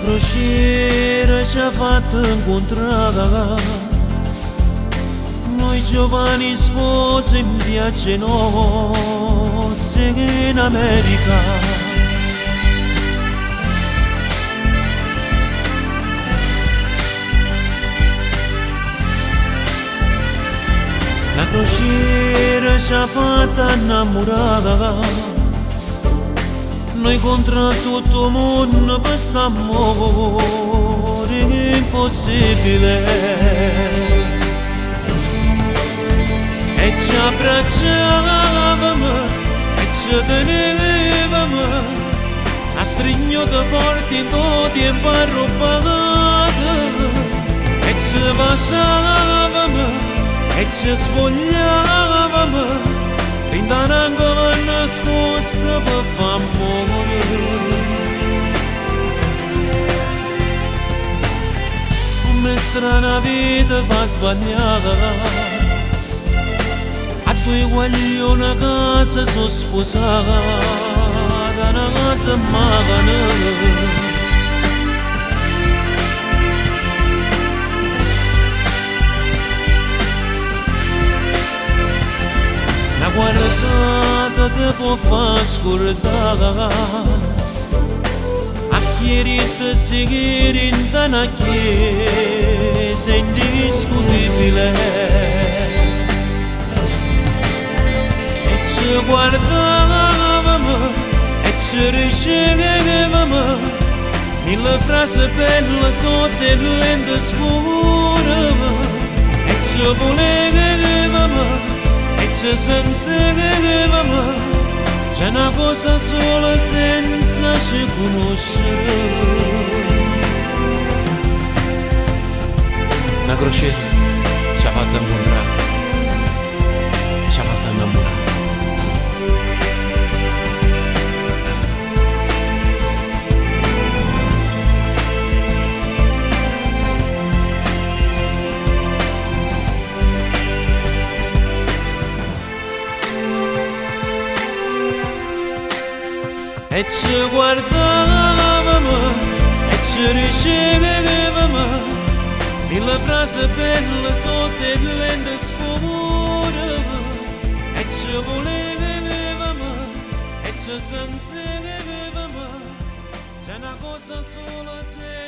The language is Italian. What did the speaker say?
crociera ci ha fatto incontrare noi giovani sposi in viaggio nozze in America. La crociera ci ha fatta innamorare noi contro tutto il mondo per st'amore impossibile e ci abbracciavamo e ci tenevamo a stringere forti in tutti e parruppate e ci passavamo e ci spogliavamo in un angolo nascosto per far morire. Come strana vita fa sbagliata, a due guaglioni a casa sono sposata, una casa magana. La guardata ti può far scordare a chi ride seguire in una chiesa indiscutibile e ci guardavamo e ci ricevevamo nelle frasi belle sotto il lente scuro e ci volevamo ci sentivamo, c'è una cosa sola senza ci conoscere. La crociera ci ha fatto incontrare, ci ha fatto innamorare. E ci guardavamo e ci ricevevamo nelle frasi belle sotto il lente scuro e ci volevamo e ci sentivamo, c'è una cosa sola se